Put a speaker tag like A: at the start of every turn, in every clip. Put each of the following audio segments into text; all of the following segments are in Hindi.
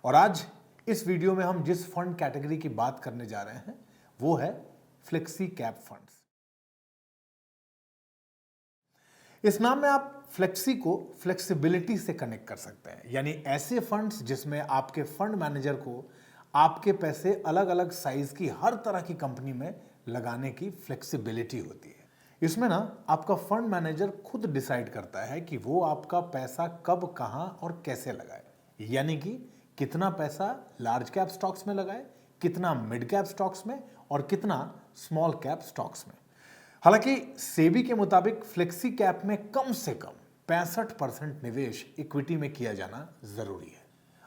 A: और आज इस वीडियो में हम जिस फंड कैटेगरी की बात करने जा रहे हैं वो है फ्लेक्सी कैप फंड्स। इस नाम में आप फ्लेक्सी को फ्लेक्सिबिलिटी से कनेक्ट कर सकते हैं, यानी ऐसे फंड्स जिसमें आपके फंड मैनेजर को आपके पैसे अलग अलग साइज की हर तरह की कंपनी में लगाने की फ्लेक्सिबिलिटी होती है। इसमें ना आपका फंड मैनेजर खुद डिसाइड करता है कि वो आपका पैसा कब, कहां और कैसे लगाए, यानी कि कितना पैसा लार्ज कैप स्टॉक्स में लगाए, कितना मिड कैप स्टॉक्स में और कितना स्मॉल कैप स्टॉक्स में। हालांकि सेबी के मुताबिक फ्लेक्सी कैप में कम से कम 65% निवेश इक्विटी में किया जाना जरूरी है।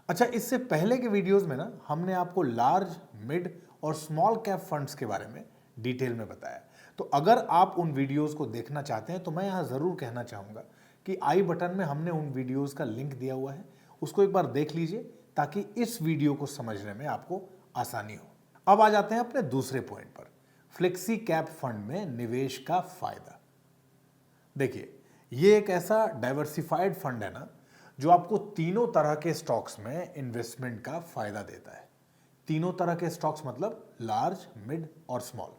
A: अच्छा, इससे पहले के वीडियोस में ना हमने आपको लार्ज, मिड और स्मॉल कैप फंड्स के बारे में डिटेल में बताया, तो अगर आप उन वीडियोस को देखना चाहते हैं तो मैं यहां जरूर कहना चाहूंगा कि आई बटन में हमने उन वीडियोस का लिंक दिया हुआ है, उसको एक बार देख लीजिए ताकि इस वीडियो को समझने में आपको आसानी हो। अब आ जाते हैं अपने दूसरे पॉइंट पर, फ्लेक्सी कैप फंड में निवेश का फायदा। देखिए, ये एक ऐसा डाइवर्सिफाइड फंड है ना जो आपको तीनों तरह के स्टॉक्स में इन्वेस्टमेंट का फायदा देता है। तीनों तरह के स्टॉक्स मतलब लार्ज, मिड और स्मॉल।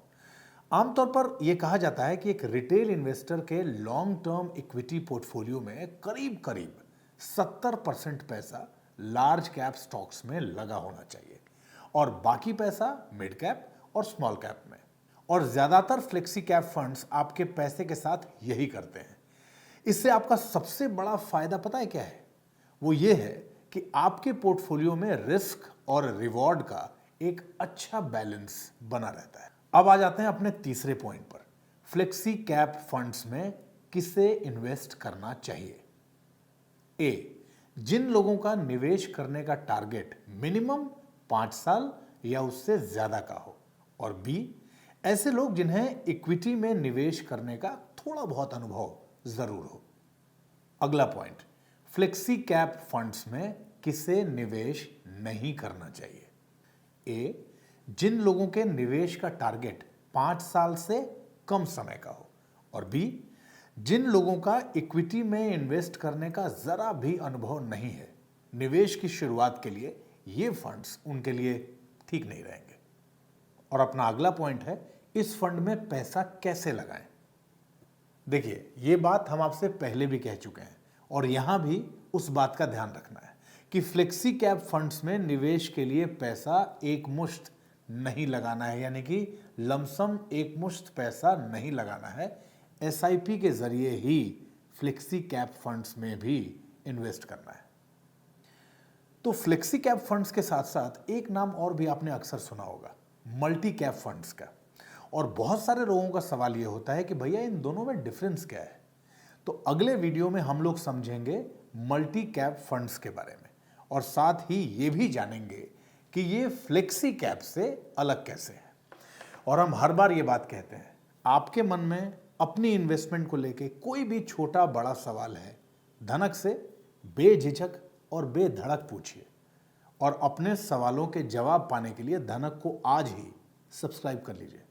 A: आमतौर पर यह कहा जाता है कि एक रिटेल इन्वेस्टर के लॉन्ग टर्म इक्विटी पोर्टफोलियो में करीब करीब 70% पैसा लार्ज कैप स्टॉक्स में लगा होना चाहिए और बाकी पैसा मिड कैप और स्मॉल कैप में। और ज्यादातर फ्लेक्सी कैप फंड्स आपके पैसे के साथ यही करते हैं। इससे आपका सबसे बड़ा फायदा पता है क्या है? वो ये है कि आपके पोर्टफोलियो में रिस्क और रिवॉर्ड का एक अच्छा बैलेंस बना रहता है। अब आ जाते हैं अपने तीसरे पॉइंट पर, फ्लेक्सी कैप फंड्स में किसे इन्वेस्ट करना चाहिए। ए, जिन लोगों का निवेश करने का टारगेट मिनिमम 5 साल या उससे ज्यादा का हो, और बी, ऐसे लोग जिन्हें इक्विटी में निवेश करने का थोड़ा बहुत अनुभव जरूर हो। अगला पॉइंट, फ्लेक्सी कैप फंड्स में किसे निवेश नहीं करना चाहिए। ए, जिन लोगों के निवेश का टारगेट 5 साल से कम समय का हो, और बी, जिन लोगों का इक्विटी में इन्वेस्ट करने का जरा भी अनुभव नहीं है। निवेश की शुरुआत के लिए ये फंड्स उनके लिए ठीक नहीं रहेंगे। और अपना अगला पॉइंट है, इस फंड में पैसा कैसे लगाएं। देखिए, ये बात हम आपसे पहले भी कह चुके हैं और यहां भी उस बात का ध्यान रखना है कि फ्लेक्सी कैप फंड्स में निवेश के लिए पैसा एक मुश्त नहीं लगाना है, यानी कि लमसम एक मुश्त पैसा नहीं लगाना है। एसआईपी के जरिए ही फ्लेक्सी कैप फंड्स में भी इन्वेस्ट करना है। तो फ्लेक्सी कैप फंड्स के साथ साथ एक नाम और भी आपने अक्सर सुना होगा, मल्टी कैप फंड्स का। और बहुत सारे लोगों का सवाल यह होता है कि भैया इन दोनों में डिफरेंस क्या है। तो अगले वीडियो में हम लोग समझेंगे मल्टी कैप फंड्स के बारे में और साथ ही ये भी जानेंगे कि ये फ्लेक्सी कैप से अलग कैसे है। और हम हर बार ये बात कहते हैं, आपके मन में अपनी इन्वेस्टमेंट को लेके कोई भी छोटा बड़ा सवाल है, धनक से बेझिझक और बेधड़क पूछिए और अपने सवालों के जवाब पाने के लिए धनक को आज ही सब्सक्राइब कर लीजिए।